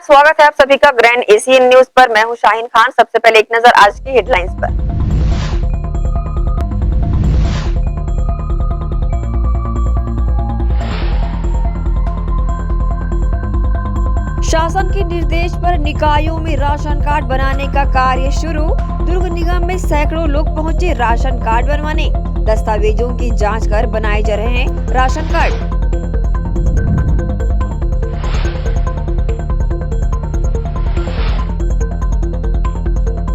स्वागत है आप सभी का ग्रैंड एशियन न्यूज पर। मैं हूं शाहीन खान। सबसे पहले एक नजर आज की हेडलाइंस पर। शासन के निर्देश पर निकायों में राशन कार्ड बनाने का कार्य शुरू। दुर्ग निगम में सैकड़ों लोग पहुंचे राशन कार्ड बनवाने। दस्तावेजों की जांच कर बनाए जा रहे हैं राशन कार्ड।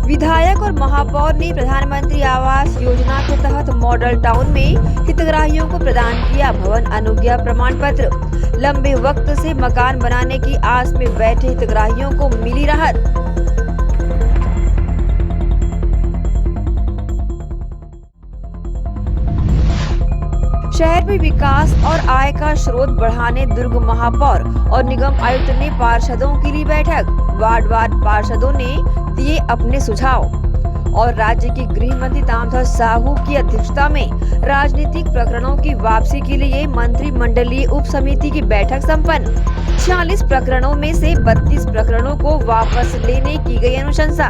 विधायक और महापौर ने प्रधानमंत्री आवास योजना के तहत मॉडल टाउन में हितग्राहियों को प्रदान किया भवन अनुज्ञा प्रमाण पत्र। लंबे वक्त से मकान बनाने की आस में बैठे हितग्राहियों को मिली राहत। शहर में विकास और आय का स्रोत बढ़ाने दुर्ग महापौर और निगम आयुक्त ने पार्षदों की ली बैठक। वार्ड पार्षदों ने दिए अपने सुझाव और राज्य के गृह मंत्री ताम्रध्वज साहू की अध्यक्षता में राजनीतिक प्रकरणों की वापसी के लिए मंत्रिमंडलीय उप समिति की बैठक संपन्न। 46 प्रकरणों में से 32 प्रकरणों को वापस लेने की गई अनुशंसा।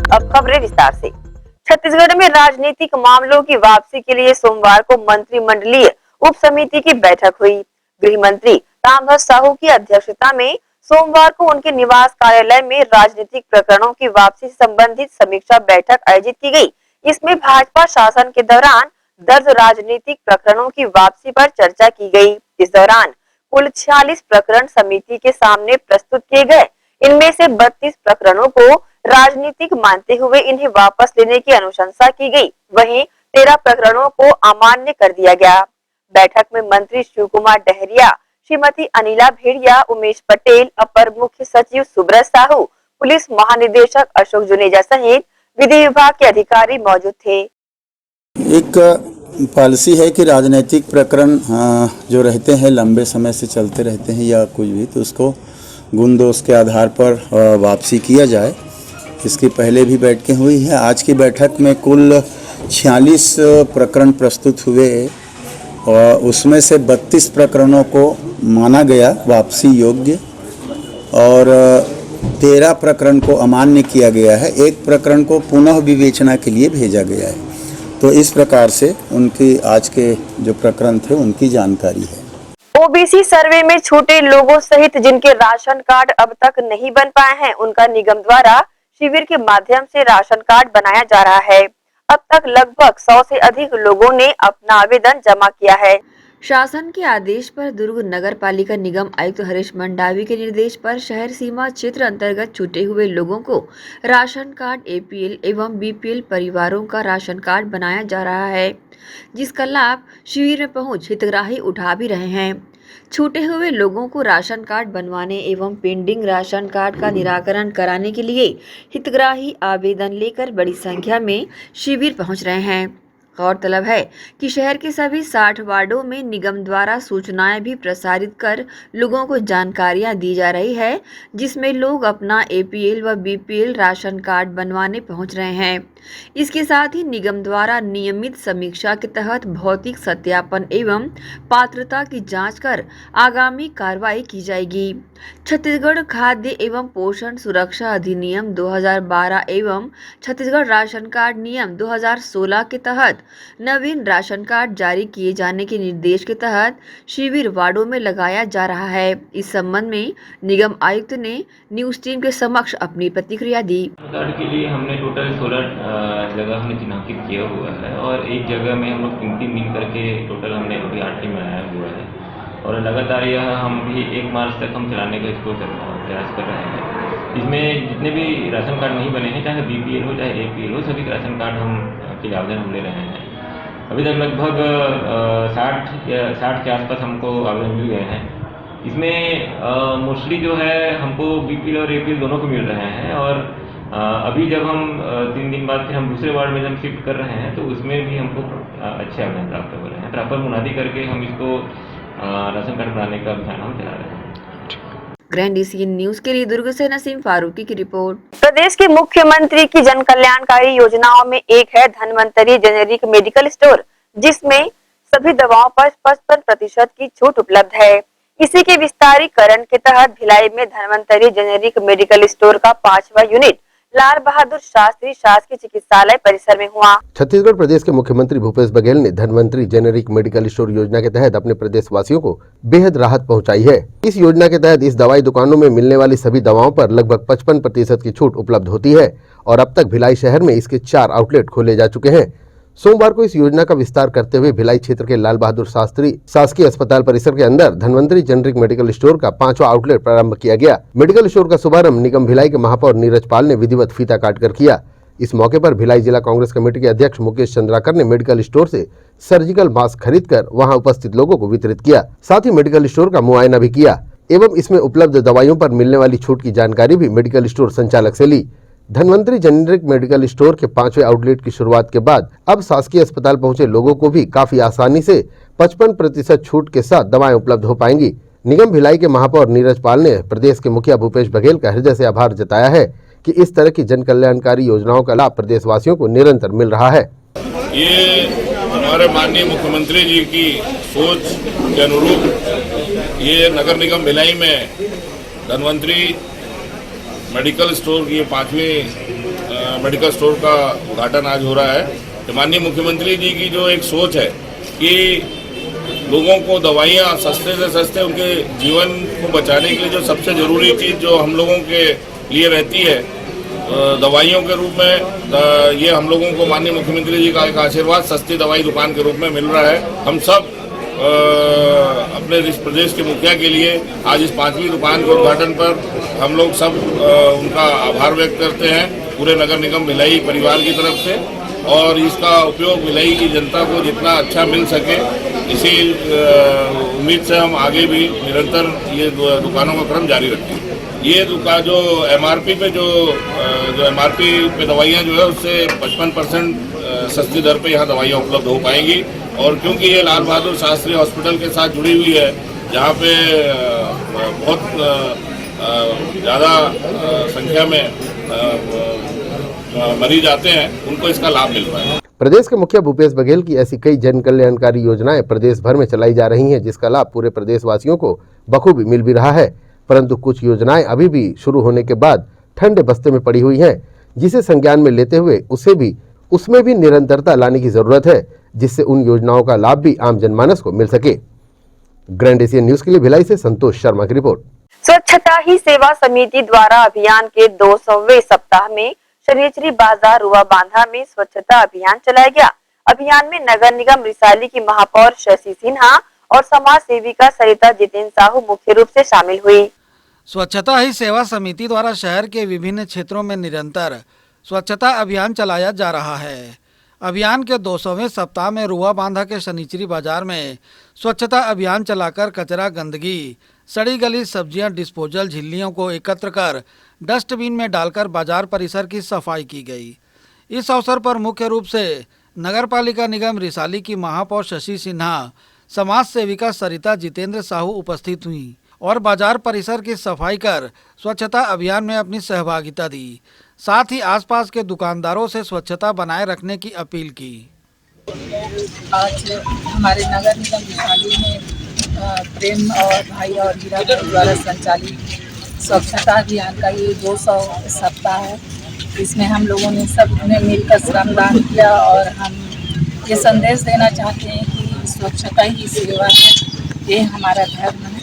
अब खबरें विस्तार से। छत्तीसगढ़ में राजनीतिक मामलों की वापसी के लिए सोमवार को मंत्रिमंडलीय उप समिति की बैठक हुई। गृह मंत्री ताम्रध्वज साहू की अध्यक्षता में सोमवार को उनके निवास कार्यालय में राजनीतिक प्रकरणों की वापसी से संबंधित समीक्षा बैठक आयोजित की गई। इसमें भाजपा शासन के दौरान दर्ज राजनीतिक प्रकरणों की वापसी पर चर्चा की गई। इस दौरान कुल 46 प्रकरण समिति के सामने प्रस्तुत किए गए। इनमें से 32 प्रकरणों को राजनीतिक मानते हुए इन्हें वापस लेने की अनुशंसा की गई। वहीं 13 प्रकरणों को अमान्य कर दिया गया। बैठक में मंत्री शिव कुमार डहरिया, श्रीमती अनिला भेड़िया, उमेश पटेल, अपर मुख्य सचिव सुब्रत साहू, पुलिस महानिदेशक अशोक जुनेजा सहित विधि विभाग के अधिकारी मौजूद थे। एक पॉलिसी है कि राजनीतिक प्रकरण जो रहते हैं लंबे समय से चलते रहते हैं या कुछ भी, तो उसको गुण दोष के आधार पर वापसी किया जाए। इसकी पहले भी बैठकें हुई है। आज की बैठक में कुल 46 प्रकरण प्रस्तुत हुए और उसमें से 32 प्रकरणों को माना गया वापसी योग्य और 13 प्रकरण को अमान्य किया गया है। एक प्रकरण को पुनः विवेचना के लिए भेजा गया है। तो इस प्रकार से उनकी आज के जो प्रकरण थे उनकी जानकारी है। ओबीसी सर्वे में छूटे लोगों सहित जिनके राशन कार्ड अब तक नहीं बन पाए हैं, उनका निगम द्वारा शिविर के माध्यम से राशन कार्ड बनाया जा रहा है। अब तक लगभग 100 से अधिक लोगों ने अपना आवेदन जमा किया है। शासन के आदेश पर दुर्ग नगर पालिका निगम आयुक्त हरीश मंडावी के निर्देश पर शहर सीमा क्षेत्र अंतर्गत छूटे हुए लोगों को राशन कार्ड एपीएल एवं बीपीएल परिवारों का राशन कार्ड बनाया जा रहा है, जिसका लाभ शिविर में पहुंच हितग्राही उठा भी रहे हैं। छूटे हुए लोगों को राशन कार्ड बनवाने एवं पेंडिंग राशन कार्ड का निराकरण कराने के लिए हितग्राही आवेदन लेकर बड़ी संख्या में शिविर पहुंच रहे हैं। गौरतलब है कि शहर के सभी 60 वार्डों में निगम द्वारा सूचनाएं भी प्रसारित कर लोगों को जानकारियां दी जा रही है, जिसमें लोग अपना एपीएल व बीपीएल राशन कार्ड बनवाने पहुंच रहे हैं। इसके साथ ही निगम द्वारा नियमित समीक्षा के तहत भौतिक सत्यापन एवं पात्रता की जांच कर आगामी कार्रवाई की जाएगी। छत्तीसगढ़ खाद्य एवं पोषण सुरक्षा अधिनियम 2012 एवं छत्तीसगढ़ राशन कार्ड नियम 2016 के तहत नवीन राशन कार्ड जारी किए जाने के निर्देश के तहत शिविर वार्डों में लगाया जा रहा है। इस संबंध में निगम आयुक्त ने न्यूज टीम के समक्ष अपनी प्रतिक्रिया दी। कार्ड के लिए हमने टोटल 16 जगह हमने चिन्हांकित किया हुआ है और एक जगह में हम लोग 3 दिन करके टोटल हमने अभी 8 दिन बनाया हुआ है और लगातार यह हम भी 1 मार्च तक हम चलाने का इसको प्रयास कर रहे हैं। इसमें जितने भी राशन कार्ड नहीं बने हैं, चाहे बीपीएल हो चाहे एपीएल हो, सभी राशन कार्ड हम के आवेदन हम ले रहे हैं। अभी तक लगभग 60 के आसपास हमको आवेदन मिल गए हैं। इसमें मोस्टली जो है हमको बीपीएल और एपीएल दोनों को मिल रहे हैं और अभी जब हम 3 दिन बाद फिर हम दूसरे वार्ड में जब शिफ्ट कर रहे हैं तो उसमें भी हमको अच्छे आवेदन प्राप्त हो रहे हैं। प्रॉपर मुनादी करके हम इसको राशन कार्ड बनाने का अभियान हम चला रहे हैं। ग्रैंड एशियन न्यूज के लिए दुर्ग से नसीम फारूकी की रिपोर्ट। प्रदेश के मुख्यमंत्री की जन कल्याणकारी योजनाओं में एक है धन्वंतरी जेनेरिक मेडिकल स्टोर, जिसमें सभी दवाओं पर 55% की छूट उपलब्ध है। इसी के विस्तारीकरण के तहत भिलाई में धन्वंतरी जेनेरिक मेडिकल स्टोर का 5वां यूनिट लाल बहादुर शास्त्री शासकीय चिकित्सालय परिसर में हुआ। छत्तीसगढ़ प्रदेश के मुख्यमंत्री भूपेश बघेल ने धन्वंतरी जेनेरिक मेडिकल स्टोर योजना के तहत अपने प्रदेश वासियों को बेहद राहत पहुंचाई है। इस योजना के तहत इस दवाई दुकानों में मिलने वाली सभी दवाओं पर लगभग 55% की छूट उपलब्ध होती है और अब तक भिलाई शहर में इसके 4 आउटलेट खोले जा चुके हैं। सोमवार को इस योजना का विस्तार करते हुए भिलाई क्षेत्र के लाल बहादुर शास्त्री शासकीय अस्पताल परिसर के अंदर धन्वंतरी जेनेरिक मेडिकल स्टोर का 5वां आउटलेट प्रारंभ किया गया। मेडिकल स्टोर का शुभारंभ निगम भिलाई के महापौर नीरज पाल ने विधिवत फीता काटकर किया। इस मौके पर भिलाई जिला कांग्रेस कमेटी के अध्यक्ष मुकेश चंद्राकर ने मेडिकल स्टोर से सर्जिकल मास्क खरीदकर वहां उपस्थित लोगों को वितरित किया। साथ ही मेडिकल स्टोर का मुआयना भी किया एवं इसमें उपलब्ध दवाइयों पर मिलने वाली छूट की जानकारी भी मेडिकल स्टोर संचालक से ली। धन्वंतरी जेनेरिक मेडिकल स्टोर के 5वें आउटलेट की शुरुआत के बाद अब शासकीय अस्पताल पहुंचे लोगों को भी काफी आसानी से 55% छूट के साथ दवाएं उपलब्ध हो पाएंगी। निगम भिलाई के महापौर नीरज पाल ने प्रदेश के मुखिया भूपेश बघेल का हृदय से आभार जताया है कि इस तरह की जन कल्याणकारी योजनाओं का लाभ प्रदेशवासियों को निरंतर मिल रहा है। ये हमारे माननीय मुख्यमंत्री जी की सोच के अनुरूप ये नगर निगम भिलाई में धन्वंतरी मेडिकल स्टोर की 5वें मेडिकल स्टोर का उद्घाटन आज हो रहा है। माननीय मुख्यमंत्री जी की जो एक सोच है कि लोगों को दवाइयाँ सस्ते से सस्ते उनके जीवन को बचाने के लिए जो सबसे ज़रूरी चीज़ जो हम लोगों के लिए रहती है दवाइयों के रूप में, ये हम लोगों को माननीय मुख्यमंत्री जी का एक आशीर्वाद सस्ती दवाई दुकान के रूप में मिल रहा है। हम सब अपने इस प्रदेश के मुखिया के लिए आज इस 5वीं दुकान के उद्घाटन पर हम लोग सब उनका आभार व्यक्त करते हैं पूरे नगर निगम भिलाई परिवार की तरफ से, और इसका उपयोग भिलाई की जनता को जितना अच्छा मिल सके इसी उम्मीद से हम आगे भी निरंतर ये दुकानों का क्रम जारी रखेंगे। ये दुकान जो एमआरपी पे जो एमआरपी पे दवाइयाँ जो है उससे 55% सस्ती दर पे यहाँ दवाइयाँ उपलब्ध हो पाएंगी। और क्योंकि ये लाल बहादुर शास्त्री हॉस्पिटल के साथ जुड़ी हुई है जहाँ पे बहुत ज़्यादा संख्या में मरीज आते हैं, उनको इसका लाभ मिल रहा है। प्रदेश के मुखिया भूपेश बघेल की ऐसी कई जन कल्याणकारी योजनाएं प्रदेश भर में चलाई जा रही हैं, जिसका लाभ पूरे प्रदेशवासियों को बखूबी मिल भी रहा है। परंतु कुछ योजनाएं अभी भी शुरू होने के बाद ठंडे बस्ते में पड़ी हुई हैं, जिसे संज्ञान में लेते हुए उसमें भी निरंतरता लाने की जरूरत है, जिससे उन योजनाओं का लाभ भी आम जनमानस को मिल सके। ग्रैंड एशियन न्यूज के लिए भिलाई से संतोष शर्मा की रिपोर्ट। स्वच्छता ही सेवा समिति द्वारा अभियान के 200वें सप्ताह में शनिचरी बाजार रुआ बांधा में स्वच्छता अभियान चलाया गया। अभियान में नगर निगम रिसाली की महापौर शशि सिन्हा और समाज सेविका सरिता जितेंद्र साहू मुख्य रूप से शामिल हुई। स्वच्छता ही सेवा समिति द्वारा शहर के विभिन्न क्षेत्रों में निरंतर स्वच्छता अभियान चलाया जा रहा है। अभियान के 200वें सप्ताह में रुआ बांधा के शनिचरी बाजार में स्वच्छता अभियान चलाकर कचरा, गंदगी, सड़ी गली सब्जियां, डिस्पोजल झिल्लियों को एकत्र कर डस्टबिन में डालकर बाजार परिसर की सफाई की गई। इस अवसर पर मुख्य रूप से नगरपालिका निगम रिसाली की महापौर शशि सिन्हा, समाज सेविका सरिता जितेंद्र साहू उपस्थित हुई और बाजार परिसर की सफाई कर स्वच्छता अभियान में अपनी सहभागिता दी। साथ ही आसपास के दुकानदारों से स्वच्छता बनाए रखने की अपील की। आज हमारे नगर निगम रिसाली में प्रेम और भाई और हीरा द्वारा संचालित स्वच्छता अभियान का ये 200 सप्ताह है। इसमें हम लोगों ने सब ने मिलकर श्रमदान किया और हम ये संदेश देना चाहते हैं कि स्वच्छता ही सेवा है, ये हमारा धर्म है।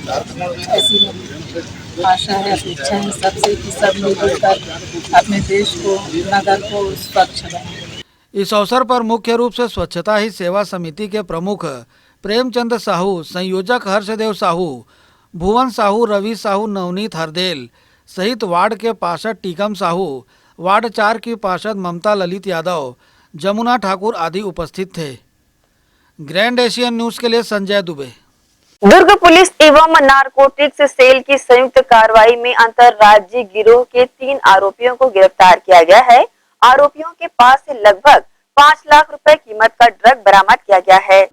ऐसी मेरी आशा है, अपेक्षा है सबसे कि सब मिलकर अपने देश को, नगर को स्वच्छ बनाएं। इस अवसर पर मुख्य रूप से स्वच्छता ही सेवा समिति के प्रमुख प्रेमचंद साहू, संयोजक हर्षदेव साहू, भुवन साहू, रवि साहू, नवनीत हरदेल सहित वार्ड के पार्षद टीकम साहू, वार्ड 4 की पार्षद ममता ललित यादव, जमुना ठाकुर आदि उपस्थित थे। ग्रैंड एशियन न्यूज के लिए संजय दुबे। दुर्ग पुलिस एवं नारकोटिक्स सेल की संयुक्त कार्रवाई में अंतरराज्यीय गिरोह के 3 आरोपियों को गिरफ्तार किया गया है। आरोपियों के पास से लगभग 5 लाख रुपए कीमत का ड्रग बरामद किया गया है।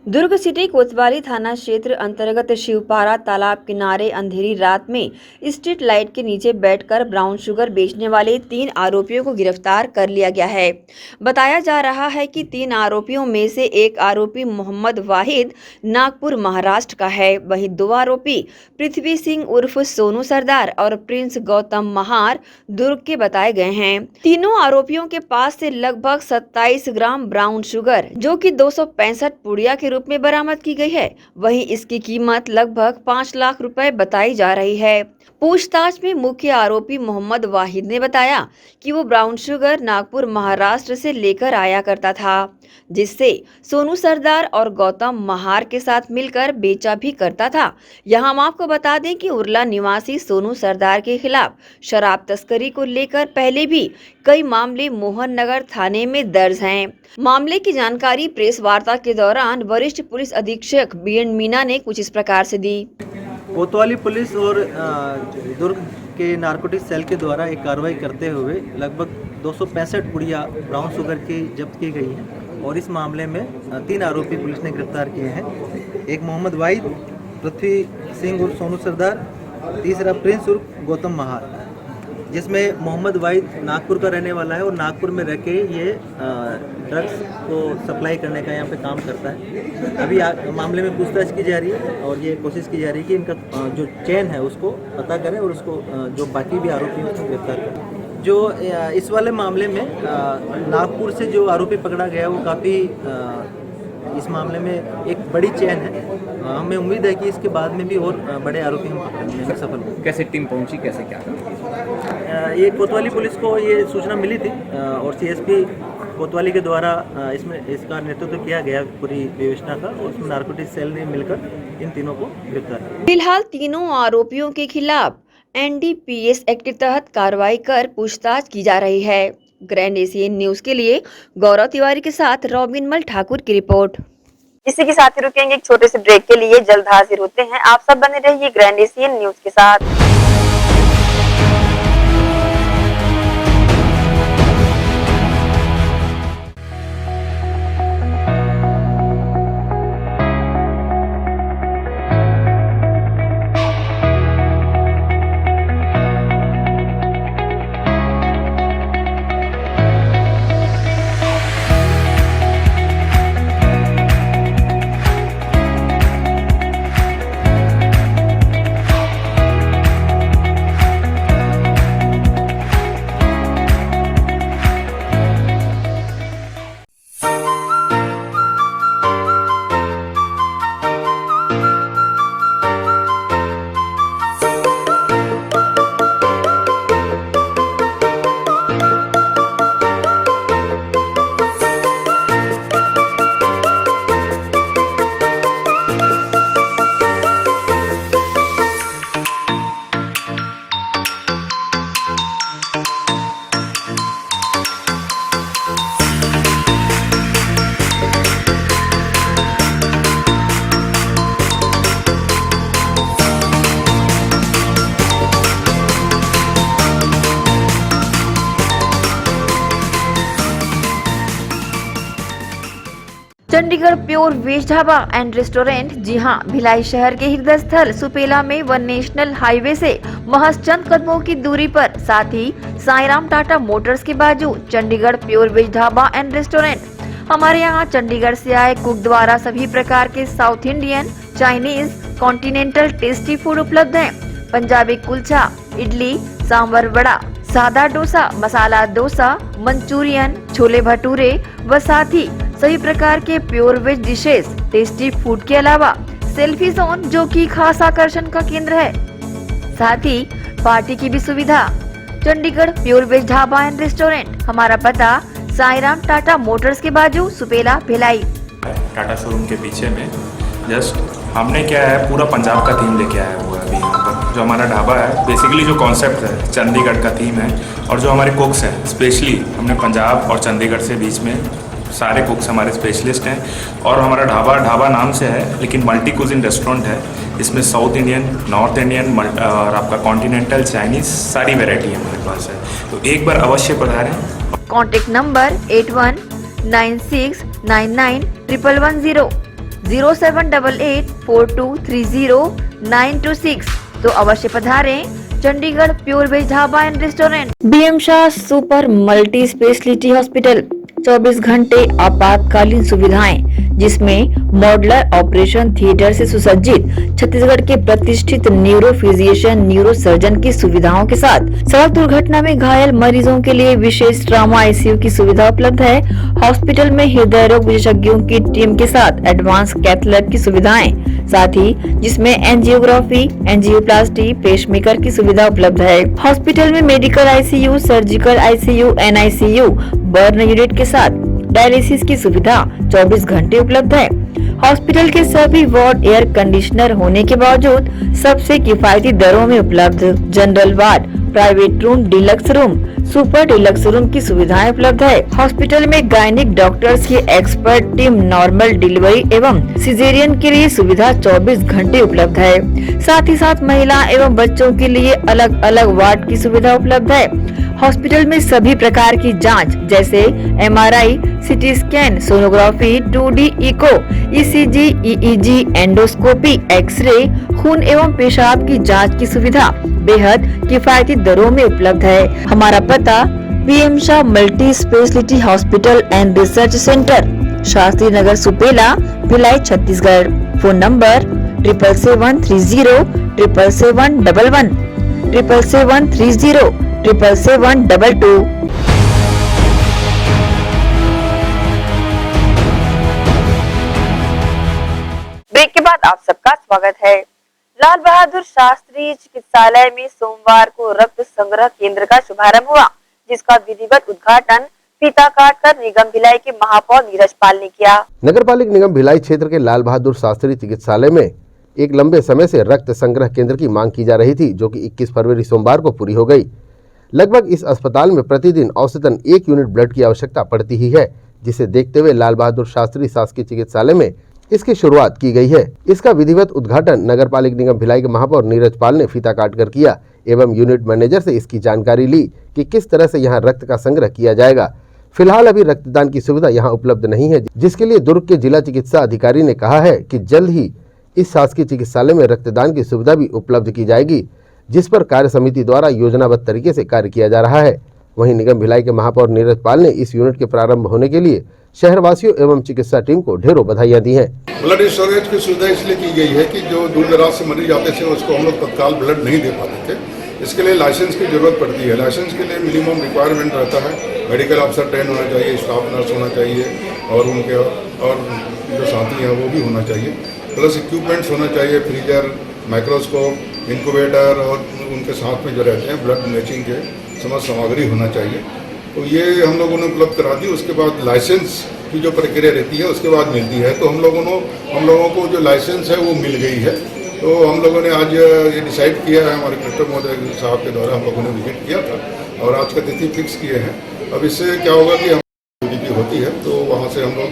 दुर्ग सिटी कोतवाली थाना क्षेत्र अंतर्गत शिवपारा तालाब किनारे अंधेरी रात में स्ट्रीट लाइट के नीचे बैठकर ब्राउन शुगर बेचने वाले 3 आरोपियों को गिरफ्तार कर लिया गया है। बताया जा रहा है कि 3 आरोपियों में से एक आरोपी मोहम्मद वाहिद नागपुर महाराष्ट्र का है, वहीं 2 आरोपी पृथ्वी सिंह उर्फ सोनू सरदार और प्रिंस गौतम महार दुर्ग के बताए गए हैं। तीनों आरोपियों के पास से लगभग 27 ग्राम ब्राउन शुगर जो कि 265 पुड़िया के रूप में बरामद की गई है। वहीं इसकी कीमत लगभग 5 लाख रुपए बताई जा रही है। पूछताछ में मुख्य आरोपी मोहम्मद वाहिद ने बताया कि वो ब्राउन शुगर नागपुर महाराष्ट्र से लेकर आया करता था, जिससे सोनू सरदार और गौतम महार के साथ मिलकर बेचा भी करता था। यहाँ हम आपको बता दें कि उरला निवासी सोनू सरदार के खिलाफ शराब तस्करी को लेकर पहले भी कई मामले मोहन नगर थाने में दर्ज हैं। मामले की जानकारी प्रेस वार्ता के दौरान वरिष्ठ पुलिस अधीक्षक BN मीना ने कुछ इस प्रकार से दी। कोतवाली पुलिस और दुर्ग के नारकोटिक्स सेल के द्वारा एक कार्रवाई करते हुए लगभग 265 पुड़िया ब्राउन शुगर की जब्त की गई है और इस मामले में 3 आरोपी पुलिस ने गिरफ्तार किए हैं। एक मोहम्मद वाहिद, पृथ्वी सिंह उर्फ सोनू सरदार, तीसरा प्रिंस उर्फ गौतम महार, जिसमें मोहम्मद वाहिद नागपुर का रहने वाला है और नागपुर में रह के ये ड्रग्स को सप्लाई करने का यहाँ पे काम करता है। अभी मामले में पूछताछ की जा रही है और ये कोशिश की जा रही है कि इनका जो चेन है उसको पता करें और उसको जो बाकी भी आरोपी हैं उसको गिरफ्तार करें। जो इस वाले मामले में नागपुर से जो आरोपी पकड़ा गया वो काफ़ी इस मामले में एक बड़ी चेन है। हमें उम्मीद है कि इसके बाद में भी और बड़े आरोपी हम पकड़ने में सफल होंगे। कैसे टीम पहुंची, कैसे क्या? ये कोतवाली पुलिस को ये सूचना मिली थी और CSP कोतवाली के द्वारा इसका नेतृत्व किया गया पूरी विवेचना का और उसमें नारकोटिक्स सेल ने मिलकर इन तीनों को गिरफ्तार किया। फिलहाल तीनों आरोपियों के खिलाफ NDPS एक्ट के तहत कार्रवाई कर पूछताछ की जा रही है। ग्रैंड एशियन न्यूज के लिए गौरव तिवारी के साथ रॉबिन मल ठाकुर की रिपोर्ट। इसी के साथ ही रुकेंगे एक छोटे से ब्रेक के लिए, जल्द हाजिर होते हैं। आप सब बने रहिए ग्रैंड एशियन न्यूज के साथ। Chandigarh pure veg dhaba and restaurant, जी हां, भिलाई शहर के हृदय स्थल सुपेला में वन नेशनल हाईवे से महज चंद कदमों की दूरी पर, साथ ही साईराम टाटा मोटर्स के बाजू Chandigarh pure veg dhaba and restaurant. हमारे यहाँ चंडीगढ़ से आए कुक द्वारा सभी प्रकार के south Indian, Chinese, continental tasty food उपलब्ध हैं। पंजाबी कुलचा, इडली, सांभर वड़ा, सादा डोसा, मसाला डोसा, मंचूरियन, छोले भटूरे व साथ ही सभी प्रकार के pure veg dishes, tasty food के अलावा सेल्फी जोन जो कि खास आकर्षण का केंद्र है, साथ ही पार्टी की भी सुविधा। Chandigarh pure veg dhaba and restaurant, हमारा पता साईराम टाटा मोटर्स के बाजू सुपेला भिलाई। टाटा शोरूम के पीछे में जस्ट हमने क्या है पूरा पंजाब का थीम लेके आया हुआ है अभी यहाँ पर। जो हमारा ढाबा है बेसिकली जो कॉन्सेप्ट है चंडीगढ़ का थीम है और जो हमारे कुक्स हैं स्पेशली हमने पंजाब और चंडीगढ़ से बीच में सारे कुक्स हमारे स्पेशलिस्ट हैं। और हमारा ढाबा नाम से है लेकिन मल्टी कुजिन रेस्टोरेंट है। इसमें साउथ इंडियन, नॉर्थ इंडियन और आपका कॉन्टिनेंटल, चाइनीज़ सारी वेराइटी हमारे पास है, तो एक बार अवश्य पधारें। Contact number 8196991110। 07884230 तो अवश्य पधारें Chandigarh pure veg dhaba and restaurant. BM Shah super multi speciality hospital 24 घंटे आपातकालीन सुविधाएं, जिसमें मॉडुलर ऑपरेशन थिएटर से सुसज्जित छत्तीसगढ़ के प्रतिष्ठित न्यूरो फिजिशियन न्यूरो सर्जन की सुविधाओं के साथ सड़क दुर्घटना में घायल मरीजों के लिए विशेष ट्रॉमा आईसीयू की सुविधा उपलब्ध है। हॉस्पिटल में हृदय रोग विशेषज्ञों की टीम के साथ एडवांस कैथ लैब की सुविधाएं, साथ ही जिसमें एंजियोग्राफी, एंजियोप्लास्टी, पेसमेकर की सुविधा उपलब्ध है। हॉस्पिटल में medical ICU, surgical ICU, NICU, burn unit के साथ डायलिसिस की सुविधा 24 घंटे उपलब्ध है। हॉस्पिटल के सभी वार्ड एयर कंडीशनर होने के बावजूद सबसे किफायती दरों में उपलब्ध। General ward, private room, deluxe room, super deluxe room की सुविधाएं उपलब्ध है। हॉस्पिटल में गायनिक डॉक्टर्स की एक्सपर्ट टीम नॉर्मल डिलीवरी एवं सिजेरियन के लिए सुविधा 24 घंटे उपलब्ध है। साथ ही साथ महिला एवं बच्चों के लिए अलग अलग वार्ड की सुविधा उपलब्ध है। हॉस्पिटल में सभी प्रकार की जांच जैसे MRI, CT scan, sonography, 2D echo, ECG, EEG, endoscopy, x-ray, खून एवं पेशाब की जांच की सुविधा बेहद किफायती दरों में उपलब्ध है। हमारा पता BM Shah multi speciality hospital and research centre, Shastri Nagar, Supela, Bhilai, Chhattisgarh. Phone number 77307711 77307722। Break के बाद आप सबका स्वागत है। लाल बहादुर शास्त्री चिकित्सालय में सोमवार को रक्त संग्रह केंद्र का शुभारंभ हुआ, जिसका विधिवत उद्घाटन फीता काटकर निगम भिलाई के महापौर नीरज पाल ने किया। नगर पालिक निगम भिलाई क्षेत्र के लाल बहादुर शास्त्री चिकित्सालय में एक लंबे समय से रक्त संग्रह केंद्र की मांग की जा रही थी, जो कि 21 फरवरी सोमवार को पूरी हो गई। लगभग इस अस्पताल में प्रतिदिन औसतन 1 यूनिट ब्लड की आवश्यकता पड़ती ही है, जिसे देखते हुए लाल बहादुर शास्त्री शासकीय चिकित्सालय में इसकी शुरुआत की गई है। इसका विधिवत उद्घाटन नगर पालिक निगम भिलाई के महापौर नीरज पाल ने फीता काटकर किया एवं यूनिट मैनेजर से इसकी जानकारी ली कि किस तरह से यहाँ रक्त का संग्रह किया जाएगा। फिलहाल अभी रक्तदान की सुविधा यहाँ उपलब्ध नहीं है, जिसके लिए दुर्ग के जिला चिकित्सा अधिकारी ने कहा है कि जल्द ही इस शासकीय चिकित्सालय में रक्तदान की सुविधा भी उपलब्ध की जाएगी, जिस पर कार्य समिति द्वारा योजनाबद्ध तरीके से कार्य किया जा रहा है। वहीं निगम भिलाई के महापौर नीरज पाल ने इस यूनिट के प्रारंभ होने के लिए शहरवासियों एवं चिकित्सा टीम को ढेरों बधाइयां दी हैं। ब्लड स्टोरेज की सुविधा इसलिए की गई है कि जो दूर दराज से मरीज आते थे उसको हम लोग तत्काल ब्लड नहीं दे पाते थे। इसके लिए लाइसेंस की जरूरत पड़ती है। लाइसेंस के लिए मिनिमम रिक्वायरमेंट रहता है, मेडिकल अफसर ट्रेन होना चाहिए, स्टाफ नर्स होना चाहिए और उनके और जो साथी हैं वो भी होना चाहिए, प्लस इक्विपमेंट्स होना चाहिए, फ्रीजर, माइक्रोस्कोप, इंक्यूबेटर और उनके साथ में जो रहते हैं ब्लड मैचिंग के समस्त सामग्री होना चाहिए। तो ये हम लोगों ने उपलब्ध करा दी। उसके बाद लाइसेंस की जो प्रक्रिया रहती है उसके बाद मिलती है। तो हम लोगों को जो लाइसेंस है वो मिल गई है। तो हम लोगों ने आज ये डिसाइड किया है, हमारे कलेक्टर महोदय साहब के द्वारा हम लोगों ने विजिट किया था और आज का तिथि फिक्स किए हैं। अब इससे क्या होगा कि हम होती है तो वहाँ से हम लोग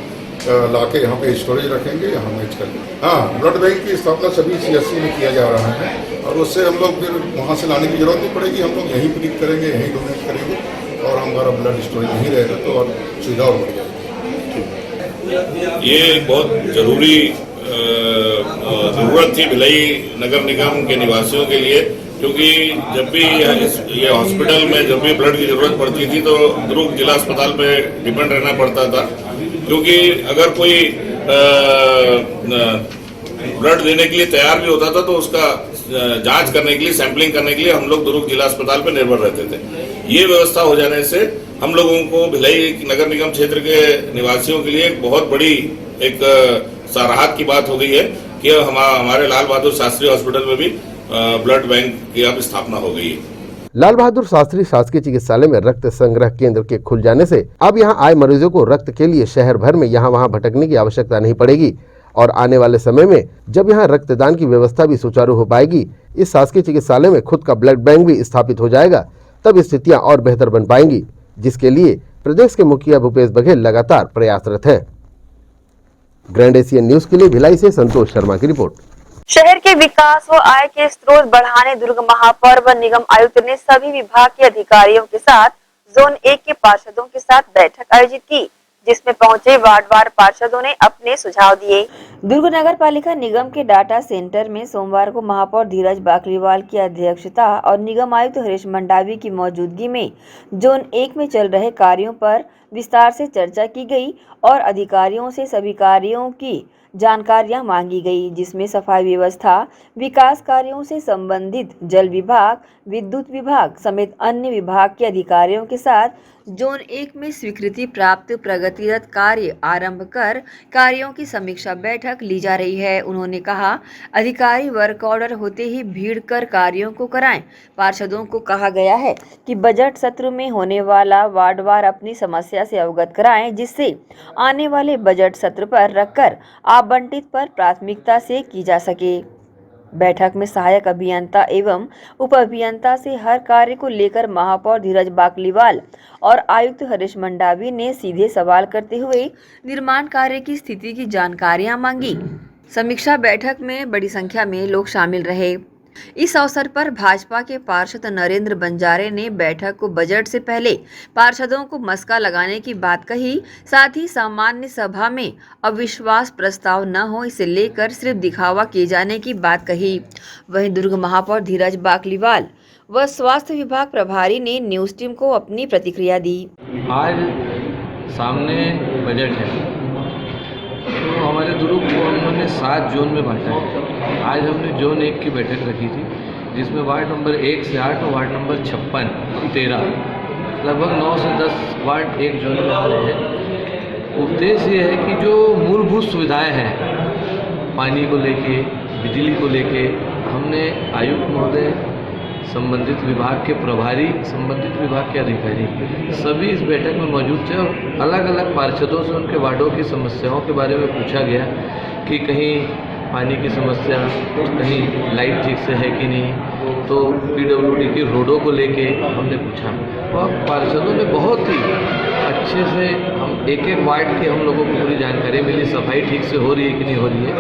लाके यहाँ पे स्टोरेज रखेंगे, यहाँ मैच कर लेंगे। हाँ, ब्लड बैंक की स्थापना सभी CSC में किया जा रहा है और उससे हम लोग फिर वहाँ से लाने की जरूरत नहीं पड़ेगी। हम लोग यहीं क्लिक करेंगे, यहीं डोनेट करेंगे और हमारा ब्लड स्टोरेज नहीं रहेगा तो और सुविधा और बढ़ जाएगी। ये बहुत जरूरी ज़रूरत थी भिलाई नगर निगम के निवासियों के लिए, क्योंकि जब भी ये हॉस्पिटल में जब भी ब्लड की जरूरत पड़ती थी तो दुर्ग जिला अस्पताल पे डिपेंड रहना पड़ता था। क्योंकि अगर कोई ब्लड देने के लिए तैयार भी होता था तो उसका जांच करने के लिए, सैंपलिंग करने के लिए हम लोग दुर्ग जिला अस्पताल पे निर्भर रहते थे। ये व्यवस्था हो जाने से हम लोगों को भिलाई नगर निगम क्षेत्र के निवासियों के लिए एक बहुत बड़ी एक राहत की बात हो गई है कि हमारे लाल बहादुर शास्त्री हॉस्पिटल में भी ब्लड बैंक की अब स्थापना हो गई है। लाल बहादुर शास्त्री शासकीय चिकित्सालय में रक्त संग्रह केंद्र के खुल जाने से अब यहां आए मरीजों को रक्त के लिए शहर भर में यहां वहां भटकने की आवश्यकता नहीं पड़ेगी और आने वाले समय में जब यहां रक्तदान की व्यवस्था भी सुचारू हो पाएगी, इस शासकीय चिकित्सालय में खुद का ब्लड बैंक भी स्थापित हो जाएगा, तब स्थितियां और बेहतर बन पाएंगी, जिसके लिए प्रदेश के मुखिया भूपेश बघेल लगातार प्रयासरत हैं। ग्रैंड एशियन न्यूज के लिए भिलाई से संतोष शर्मा की रिपोर्ट। शहर के विकास व आय के स्रोत बढ़ाने दुर्ग महापौर व निगम आयुक्त ने सभी विभाग के अधिकारियों के साथ जोन 1 के पार्षदों के साथ बैठक आयोजित की, जिसमें पहुंचे वार्डवार पार्षदों ने अपने सुझाव दिए। दुर्ग नगर पालिका निगम के डाटा सेंटर में सोमवार को महापौर धीरज बाकलीवाल की अध्यक्षता और निगम आयुक्त हरीश मंडावी की मौजूदगी में जोन 1 में चल रहे कार्यों पर विस्तार से चर्चा की गई और अधिकारियों से सभी कार्यों की जानकारियां मांगी गई, जिसमें सफाई व्यवस्था, विकास कार्यों से संबंधित जल विभाग, विद्युत विभाग समेत अन्य विभाग के अधिकारियों के साथ जोन 1 में स्वीकृति प्राप्त प्रगतिरत कार्य आरंभ कर कार्यों की समीक्षा बैठक ली जा रही है। उन्होंने कहा, अधिकारी वर्क ऑर्डर होते ही भीड़ कर कार्यों को कराएं। पार्षदों को कहा गया है कि बजट सत्र में होने वाला वार्डवार अपनी समस्या से अवगत कराएं, जिससे आने वाले बजट सत्र पर रखकर आवंटित पर प्राथमिकता से की जा सके। बैठक में सहायक अभियंता एवं उप अभियंता से हर कार्य को लेकर महापौर धीरज बाकलीवाल और आयुक्त हरीश मंडावी ने सीधे सवाल करते हुए निर्माण कार्य की स्थिति की जानकारियां मांगी। समीक्षा बैठक में बड़ी संख्या में लोग शामिल रहे। इस अवसर पर भाजपा के पार्षद नरेंद्र बंजारे ने बैठक को बजट से पहले पार्षदों को मस्का लगाने की बात कही। साथ ही सामान्य सभा में अविश्वास प्रस्ताव न हो, इसे लेकर सिर्फ दिखावा किए जाने की बात कही। वहीं दुर्ग महापौर धीरज बाकलीवाल व स्वास्थ्य विभाग प्रभारी ने न्यूज टीम को अपनी प्रतिक्रिया दी। आज सामने बजट है, तो हमारे दुर्ग को हमने 7 जोन में बांटा है। आज हमने जोन 1 की बैठक रखी थी, जिसमें वार्ड नंबर 1 से 8 और वार्ड नंबर 56 13 लगभग 9 से 10 वार्ड एक जोन में आ रहे हैं। उद्देश्य ये है कि जो मूलभूत सुविधाएं हैं, पानी को लेके, बिजली को लेके, हमने आयुक्त महोदय, संबंधित विभाग के प्रभारी, संबंधित विभाग के अधिकारी सभी इस बैठक में मौजूद थे और अलग अलग पार्षदों से उनके वार्डों की समस्याओं के बारे में पूछा गया कि कहीं पानी की समस्या, कहीं लाइट ठीक से है कि नहीं, तो पीडब्ल्यूडी की रोडों को लेके हमने पूछा और पार्षदों ने बहुत ही अच्छे से हम एक वार्ड की हम लोगों को पूरी जानकारी मिली, सफाई ठीक से हो रही है कि नहीं हो रही है।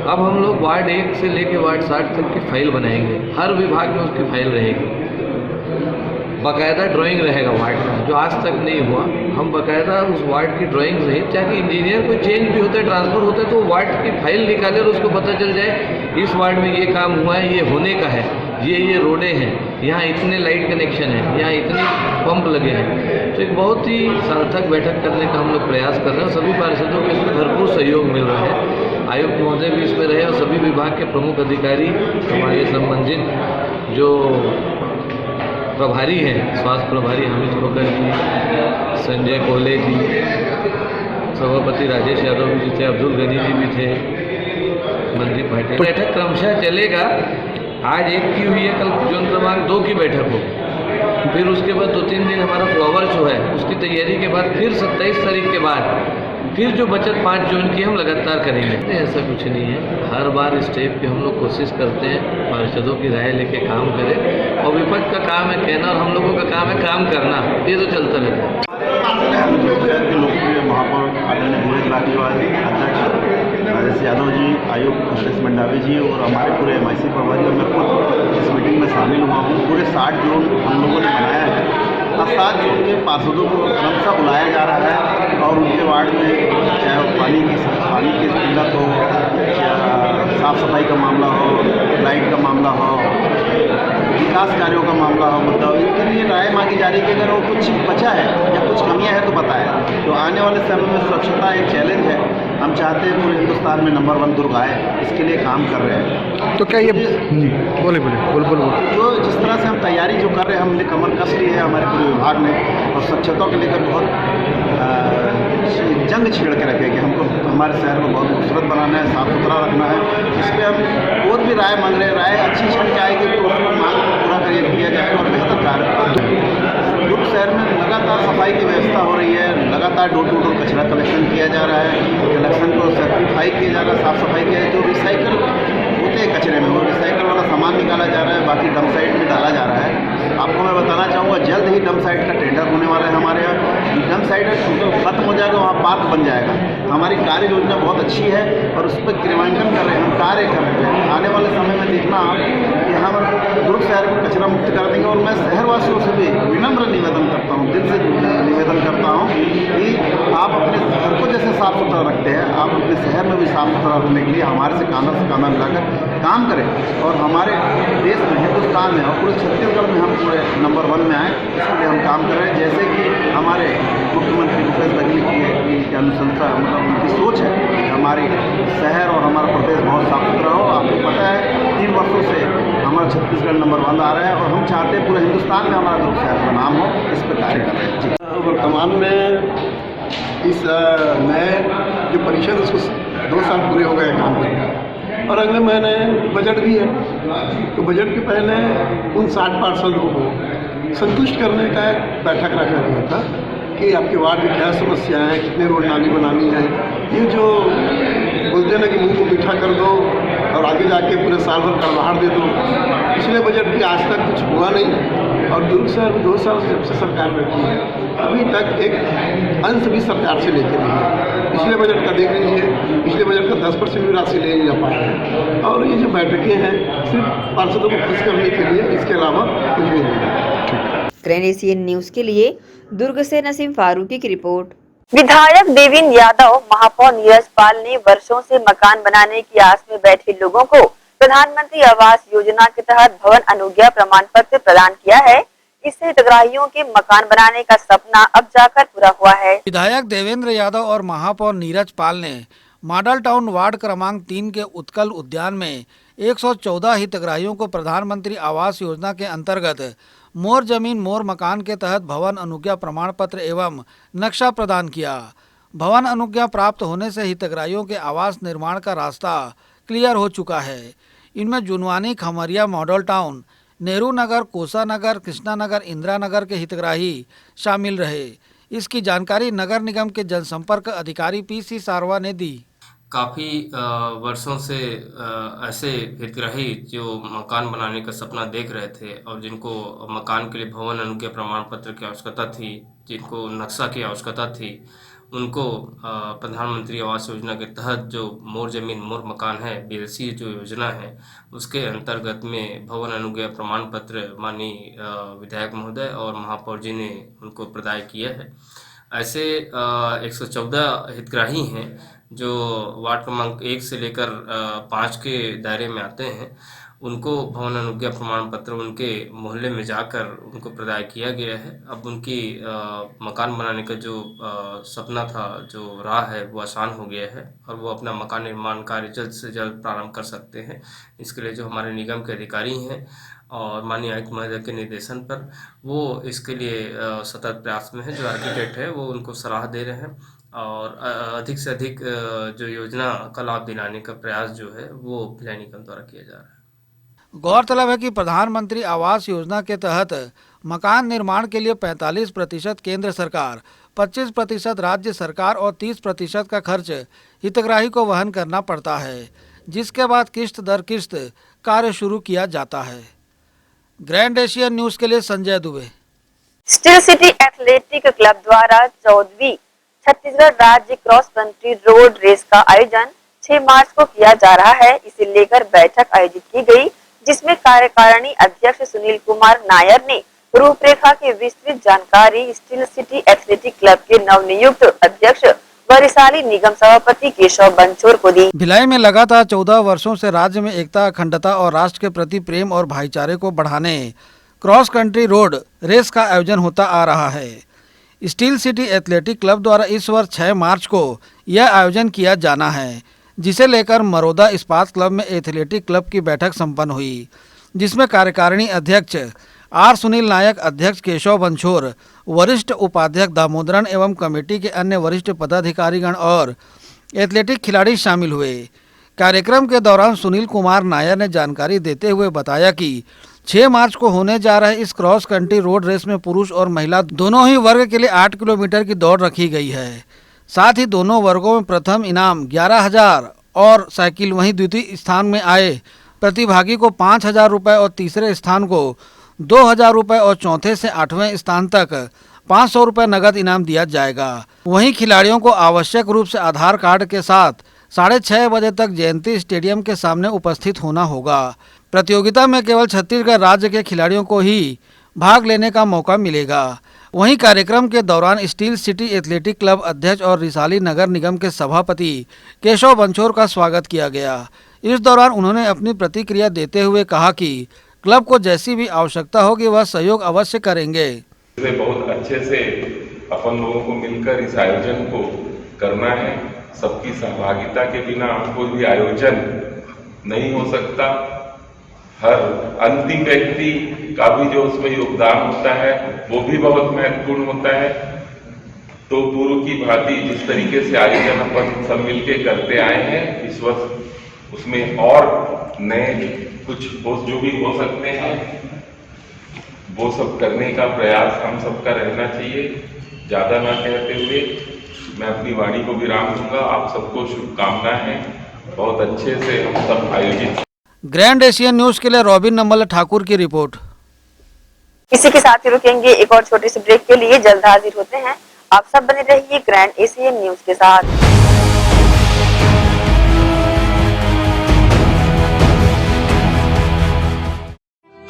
अब हम लोग वार्ड 1 से लेके वार्ड 60 तक की फाइल बनाएंगे, हर विभाग में उसकी फाइल रहेगी, बाकायदा ड्राइंग रहेगा वार्ड का, जो आज तक नहीं हुआ। हम बाकायदा उस वार्ड की ड्राइंग सहित, चाहे इंजीनियर कोई चेंज भी होता है, ट्रांसफर होता है, तो वार्ड की फाइल निकाले और उसको पता चल जाए इस वार्ड में ये काम हुआ है, ये होने का है, ये रोडें हैं, यहाँ इतने लाइट कनेक्शन है, यहाँ इतने पंप लगे हैं। तो एक बहुत ही सार्थक बैठक करने का हम लोग प्रयास कर रहे हैं। सभी पार्षदों को इसमें भरपूर सहयोग मिल रहा है। आयुक्त महोदय भी इसमें रहे और सभी विभाग के प्रमुख अधिकारी, हमारे संबंधित जो प्रभारी हैं, स्वास्थ्य प्रभारी हामिद खोकर जी, संजय कोहले जी, सभापति राजेश यादव भी थे, अब्दुल गनी जी भी थे, मंदीप भाटिया। बैठक क्रमशः चलेगा। आज 1 की हुई है, कल जोन क्रमांक 2 की बैठक हो, फिर उसके बाद 2-3 दिन हमारा फ्लावर शो है, उसकी तैयारी के बाद फिर 27 तारीख के बाद फिर जो बचत 5 जोन की हम लगातार करेंगे। ऐसा कुछ नहीं है, हर बार स्टेप की हम लोग कोशिश करते हैं पार्षदों की राय लेके काम करें, और विपक्ष का काम है कहना और हम लोगों का काम है काम करना, ये तो चलता रहता है। महापौर आदरणीय धीरज बाकलीवाल, अध्यक्ष राजेश यादव जी, आयुक्त हरीश मंडावी जी और हमारे पूरे MIC प्रभारी और मैं खुद इस मीटिंग में शामिल हुआ हूँ। पूरे 60 जोन हम लोगों ने बनाया है और 7 जोन के पार्षदों को क्रमशः बुलाया जा रहा है और उनके वार्ड में चाहे पानी की किल्लत हो, साफ सफाई का मामला हो, लाइट का मामला हो, विकास कार्यों का मामला हो, मुद्दा हो, इसके लिए राय मांगी जा रही है कि अगर वो कुछ बचा है या कुछ कमियां हैं तो बताएं। तो आने वाले समय में स्वच्छता एक चैलेंज है, हम चाहते हैं पूरे हिंदुस्तान में नंबर 1 दुर्ग आए, इसके लिए काम कर रहे हैं। तो क्या ये बोले जो जिस तरह से हम तैयारी जो कर रहे हैं, हमने कमर कस ली है हमारे पूरे विभाग में और स्वच्छता को लेकर बहुत जंग छेड़ के रखे कि हमको हमारे शहर को बहुत खूबसूरत बनाना है, साफ सुथरा रखना है। इस पर हम और भी राय मांग रहे हैं, राय अच्छी छन के आएगी तो उसको मांग पूरा किया जाएगा और बेहतर कार्य। दुर्ग शहर में लगातार सफाई की व्यवस्था हो रही है, लगातार डोर टू डोर कचरा कलेक्शन किया जा रहा है, कलेक्शन को सर्टिफाई किया जा रहा है, साफ सफाई किया है। जो रिसाइकल होते हैं कचरे में, वो रिसाइकल वाला सामान निकाला जा रहा है, बाकी डंप साइट में डाला जा रहा है। आपको मैं बताना चाहूँगा, जल्द ही डंप साइट का टेंडर होने वाला है हमारे यहाँ। डंप साइट टोटल खत्म हो जाएगा, वहाँ पार्क बन जाएगा। हमारी कार्य योजना बहुत अच्छी है और उस पर क्रियान्वयन कर रहे हैं, हम कार्य कर रहे हैं। आने वाले समय में देखना आप कि हम दुर्ग शहर को कचरा मुक्त कर देंगे। और मैं शहरवासियों से भी विनम्र निवेदन करता हूँ, दिल से निवेदन करता हूँ कि आप आप अपने घर को जैसे साफ सुथरा रखते हैं, आप अपने शहर में भी साफ सुथरा रखने के लिए हमारे से कांधा मिलाकर काम करें और हमारे देश में, हिंदुस्तान में और पूरे छत्तीसगढ़ में हम पूरे नंबर 1 में आएँ, इसके लिए हम काम कर रहे हैं। जैसे कि हमारे मुख्यमंत्री भूपेश बघेल की अनुशंसा, मतलब उनकी सोच है कि हमारे शहर और हमारा प्रदेश बहुत साफ सुथरा हो। आपको पता है 3 वर्षों से हमारा छत्तीसगढ़ नंबर 1 आ रहा है और हम चाहते हैं पूरे हिंदुस्तान में हमारा दुर्ग शहर का नाम हो, इस पर कार्य कर रहे हैं। जी, वर्तमान में इस नए जो परिषद उसको 2 साल पूरे हो गए काम करके और अगले महीने बजट भी है, तो बजट के पहले उन 60 पार्षदों को संतुष्ट करने का एक बैठक रखा गया था कि आपके वार्ड में क्या समस्याएं हैं, कितने रोड नाली बनानी है। ये जो बोलते हैं ना कि मुंह को मीठा कर दो और आगे जाके पूरे साल भर कड़वाहट दे दो, पिछले बजट भी आज तक कुछ हुआ नहीं और दुर्ग शहर 2 साल से जब से सरकार बैठी है अभी तक एक अंश भी सरकार से लेके नहीं है। पिछले बजट का देख लीजिए, पिछले बजट का 10% भी राशि ले जा पाए हैं और ये जो बैठकें हैं सिर्फ पार्षदों को खुश करने के लिए, इसके अलावा कुछ भी नहीं है। ग्रैंड एशियन न्यूज के लिए दुर्ग से नसीम फारूकी की रिपोर्ट। विधायक देवेंद्र यादव, महापौर नीरज पाल ने वर्षों से मकान बनाने की आस में बैठे लोगों को प्रधानमंत्री आवास योजना के तहत भवन अनुज्ञा प्रमाण पत्र प्रदान किया है। इससे हितग्राहियों के मकान बनाने का सपना अब जाकर पूरा हुआ है। विधायक देवेंद्र यादव और महापौर नीरज पाल ने मॉडल टाउन वार्ड क्रमांक 3 के उत्कल उद्यान में 114 हितग्राहियों को प्रधानमंत्री आवास योजना के अंतर्गत मोर जमीन मोर मकान के तहत भवन अनुज्ञा प्रमाण पत्र एवं नक्शा प्रदान किया। भवन अनुज्ञा प्राप्त होने से हितग्राहियों के आवास निर्माण का रास्ता क्लियर हो चुका है। इनमें जुनवानी, खमरिया, मॉडल टाउन, नेहरू नगर, कोसा नगर, कृष्णा नगर, इंदिरा नगर के हितग्राही शामिल रहे। इसकी जानकारी नगर निगम के जनसंपर्क अधिकारी PC सारवा ने दी। काफ़ी वर्षों से ऐसे हितग्राही जो मकान बनाने का सपना देख रहे थे और जिनको मकान के लिए भवन अनुज्ञा प्रमाण पत्र की आवश्यकता थी, जिनको नक्शा की आवश्यकता थी, उनको प्रधानमंत्री आवास योजना के तहत जो मोर जमीन मोर मकान है, BLC जो योजना है, उसके अंतर्गत में भवन अनुज्ञा प्रमाण पत्र माननीय विधायक महोदय और महापौर जी ने उनको प्रदान किया है। ऐसे 114 हितग्राही हैं जो वार्ड क्रमांक 1 से लेकर 5 के दायरे में आते हैं। उनको भवन अनुज्ञा प्रमाण पत्र उनके मोहल्ले में जाकर उनको प्रदान किया गया है। अब उनकी मकान बनाने का जो सपना था, जो राह है, वो आसान हो गया है और वो अपना मकान निर्माण कार्य जल्द से जल्द प्रारंभ कर सकते हैं। इसके लिए जो हमारे निगम के अधिकारी हैं और माननीय आयुक्त महोदय के निर्देशन पर वो इसके लिए सतत प्रयास में है। जो आर्किटेक्ट है वो उनको सलाह दे रहे हैं और अधिक से अधिक जो योजना का लाभ दिलाने का प्रयास जो है वो भिलाई निगम द्वारा किया जा रहा है। गौरतलब है कि प्रधानमंत्री आवास योजना के तहत मकान निर्माण के लिए 45% केंद्र सरकार, 25% राज्य सरकार और 30% का खर्च हितग्राही को वहन करना पड़ता है, जिसके बाद किस्त दर किस्त कार्य शुरू किया जाता है। ग्रैंड एशियन न्यूज के लिए Sanjay Dubey. Steel city athletic club द्वारा 14वीं छत्तीसगढ़ राज्य क्रॉस कंट्री रोड रेस का आयोजन 6 मार्च को किया जा रहा है। इसे लेकर बैठक आयोजित की गई, जिसमें कार्यकारिणी अध्यक्ष सुनील कुमार नायर ने रूपरेखा की विस्तृत जानकारी स्टील सिटी एथलेटिक क्लब के नवनियुक्त अध्यक्ष वरिशाली निगम सभापति केशव बंचोर को दी। भिलाई में लगातार 14 वर्षों से राज्य में एकता, अखंडता और राष्ट्र के प्रति प्रेम और भाईचारे को बढ़ाने क्रॉस कंट्री रोड रेस का आयोजन होता आ रहा है। स्टील सिटी एथलेटिक क्लब द्वारा इस वर्ष 6 मार्च को यह आयोजन किया जाना है, जिसे लेकर मरोदा इस्पात क्लब में एथलेटिक क्लब की बैठक संपन्न हुई, जिसमें कार्यकारिणी अध्यक्ष R सुनील नायक, अध्यक्ष केशव बंचोर, वरिष्ठ उपाध्यक्ष दामोदरन एवं कमेटी के अन्य वरिष्ठ पदाधिकारीगण और एथलेटिक खिलाड़ी शामिल हुए। कार्यक्रम के दौरान सुनील कुमार नायर ने जानकारी देते हुए बताया कि 6 मार्च को होने जा रहे इस क्रॉस कंट्री रोड रेस में पुरुष और महिला दोनों ही वर्ग के लिए 8 किलोमीटर की दौड़ रखी गई है। साथ ही दोनों वर्गों में प्रथम इनाम 11,000 और साइकिल, वहीं द्वितीय स्थान में आए प्रतिभागी को 5,000 रुपये और तीसरे स्थान को 2,000 रुपये और चौथे से 8वें स्थान तक 500 रुपये नगद इनाम दिया जाएगा। वहीं खिलाड़ियों को आवश्यक रूप से आधार कार्ड के साथ 6:30 बजे तक जयंती स्टेडियम के सामने उपस्थित होना होगा। प्रतियोगिता में केवल छत्तीसगढ़ राज्य के खिलाड़ियों को ही भाग लेने का मौका मिलेगा। वहीं कार्यक्रम के दौरान स्टील सिटी एथलेटिक क्लब अध्यक्ष और रिसाली नगर निगम के सभापति केशव बंछोर का स्वागत किया गया। इस दौरान उन्होंने अपनी प्रतिक्रिया देते हुए कहा कि क्लब को जैसी भी आवश्यकता होगी वह सहयोग अवश्य करेंगे। बहुत अच्छे से अपन लोगों को मिलकर इस आयोजन को करना है। सबकी सहभागिता के बिना कोई भी आयोजन नहीं हो सकता। हर अंतिम व्यक्ति का भी जो उसमें योगदान होता है वो भी बहुत महत्वपूर्ण होता है। तो पूर्व की भांति जिस तरीके से आयोजन अपन सब मिलके करते आए हैं, इस वर्ष उसमें और नए कुछ जो भी हो सकते हैं वो सब करने का प्रयास हम सबका रहना चाहिए। ज्यादा ना कहते हुए मैं अपनी वाणी को विराम दूंगा। आप सबको शुभकामनाएं हैं। बहुत अच्छे से हम सब आयोजित। ग्रैंड एशियन न्यूज के लिए रॉबिन नमल ठाकुर की रिपोर्ट। इसी के साथ ही रुकेंगे एक और छोटे से ब्रेक के लिए। जल्द हाजिर होते हैं। आप सब बने रहिए ग्रैंड एशियन न्यूज के साथ।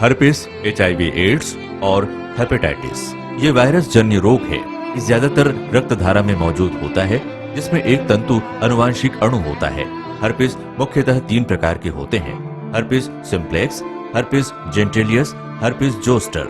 हर्पिस, HIV एड्स और हेपेटाइटिस ये वायरस जन्य रोग है। ये ज्यादातर रक्त धारा में मौजूद होता है, जिसमें एक तंतु अनुवांशिक अणु होता है। हर्पिस मुख्यतः 3 प्रकार के होते हैं: herpes simplex, herpes genitalis, herpes zoster.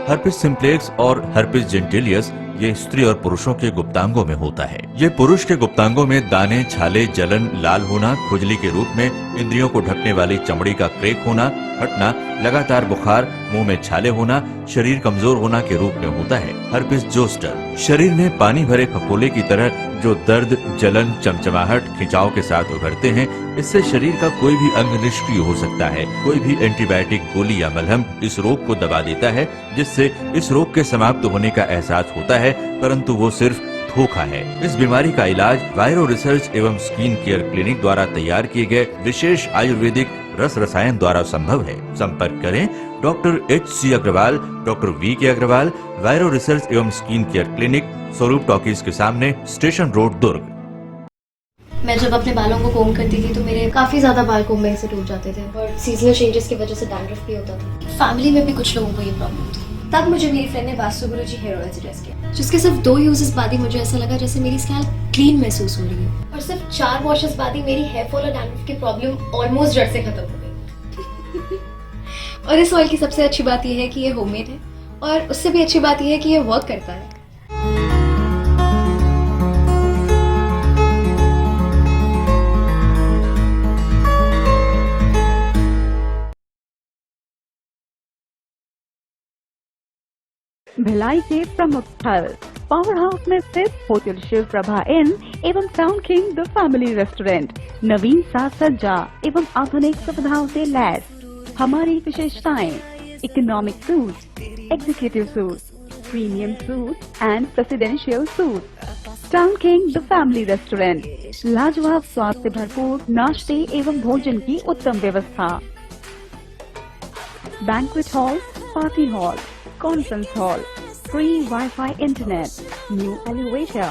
Herpes simplex और हर्पिस जेंटिलियस ये स्त्री और पुरुषों के गुप्तांगों में होता है। ये पुरुष के गुप्तांगों में दाने, छाले, जलन, लाल होना, खुजली के रूप में, इंद्रियों को ढकने वाली चमड़ी का क्रेक होना, फटना, लगातार बुखार, मुंह में छाले होना, शरीर कमजोर होना के रूप में होता है। हर्पिस जोस्टर शरीर में पानी भरे फफोले की तरह जो दर्द, जलन, चमचमाहट, खिंचाव के साथ उभरते हैं। इससे शरीर का कोई भी अंग निष्क्रिय हो सकता है। कोई भी एंटीबायोटिक गोली या मलहम इस रोग को दबा देता है, जिससे इस रोग के समाप्त होने का एहसास होता है, परंतु वो सिर्फ धोखा है। इस बीमारी का इलाज वायरो रिसर्च एवं स्किन केयर क्लिनिक द्वारा तैयार किए गए विशेष आयुर्वेदिक रस रसायन द्वारा संभव है। संपर्क करें doctor HC Agarwal, doctor VK Agarwal, viro research एवं skin care clinic, Swaroop talkies के सामने, स्टेशन रोड, दुर्ग। मैं जब अपने बालों को कोम करती थी तो मेरे काफी ज्यादा बाल कोम में से टूट जाते थे और सीजनल चेंजेस की वजह से डैंड्रफ भी होता था। फैमिली में भी कुछ लोगों को ये प्रॉब्लम थी। तब मुझे मेरी फ्रेंड ने वास्तु गुरुजी हेयर ऑयल सजेस्ट किया, जिसके सिर्फ 2 यूजेस बाद ही मुझे ऐसा लगा जैसे मेरी स्कैल्प क्लीन महसूस हो रही है और सिर्फ 4 वॉशेस बाद ही मेरी हेयर फॉल और डैंड्रफ की प्रॉब्लम ऑलमोस्ट जड़ से खत्म हो गई। और इस ऑयल की सबसे अच्छी बात यह है कि ये होममेड है और उससे भी अच्छी बात यह है कि ये वर्क करता है। भिलाई के प्रमुख स्थल पावर हाउस में स्थित होटल शिव प्रभा इन एवं town king the family restaurant नवीन साज सज्जा एवं आधुनिक सुविधाओं से लैस। हमारी विशेषताएं: economic suite, executive suite, premium suite and presidential suite. Town king the family restaurant, लाजवाब स्वाद से भरपूर नाश्ते एवं भोजन की उत्तम व्यवस्था। Banquet hall, party hall, conference hall, free Wi-Fi internet, new elevator,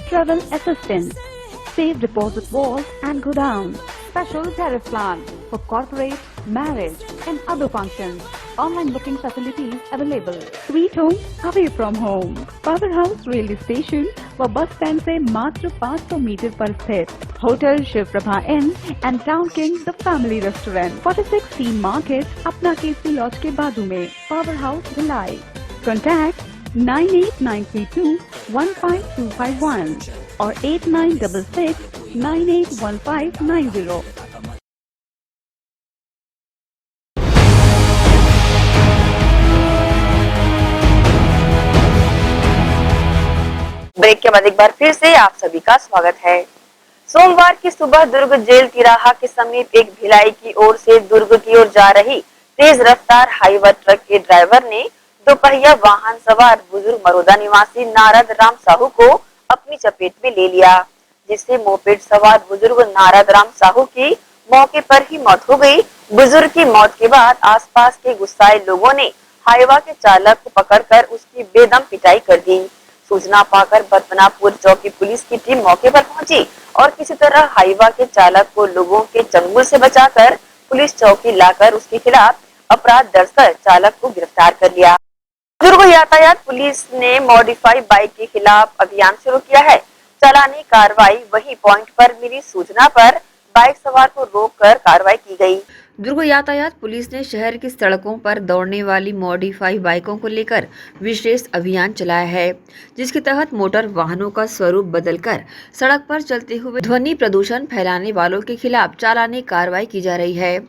travel assistance, safe deposit vault and godown, special tariff plan for corporate, marriage and other functions. Online booking facilities available. Sweet home away from home. Power House Railway Station व bus stand से मात्र 500 metre पर स्थित hotel Shiv Prabha inn and town king the family restaurant 46 T market अपना KC laws के बाजू में। Power house Bhilai. Contact 98932 15251 और 8966 981590। ब्रेक के बाद एक बार फिर से आप सभी का स्वागत है। सोमवार की सुबह दुर्ग जेल तिराहा के समीप एक भिलाई की ओर से दुर्ग की ओर जा रही तेज रफ्तार हाईवा ट्रक के ड्राइवर ने दोपहिया वाहन सवार बुजुर्ग मरोदा निवासी नारद राम साहू को अपनी चपेट में ले लिया, जिससे मोपेड सवार बुजुर्ग नारद राम साहू की मौके पर ही मौत हो गई। बुजुर्ग की मौत के बाद आसपास के गुस्साए लोगों ने हाईवा के चालक को पकड़कर उसकी बेदम पिटाई कर दी। सूचना पाकर बदनापुर चौकी पुलिस की टीम मौके पर पहुंची और किसी तरह हाईवा के चालक को लोगों के चंगुल से बचाकर पुलिस चौकी लाकर उसके खिलाफ अपराध दर्ज कर चालक को गिरफ्तार कर लिया। दुर्ग यातायात पुलिस ने मॉडिफाई बाइक के खिलाफ अभियान शुरू किया है। चालानी कार्रवाई वही पॉइंट पर मिली सूचना पर बाइक सवार को रोककर कार्रवाई की गई। दुर्ग यातायात पुलिस ने शहर की सड़कों पर दौड़ने वाली मॉडिफाई बाइकों को लेकर विशेष अभियान चलाया है, जिसके तहत मोटर वाहनों का स्वरूप बदलकर सड़क पर चलते हुए ध्वनि प्रदूषण फैलाने वालों के खिलाफ चालानी कार्रवाई की जा रही है।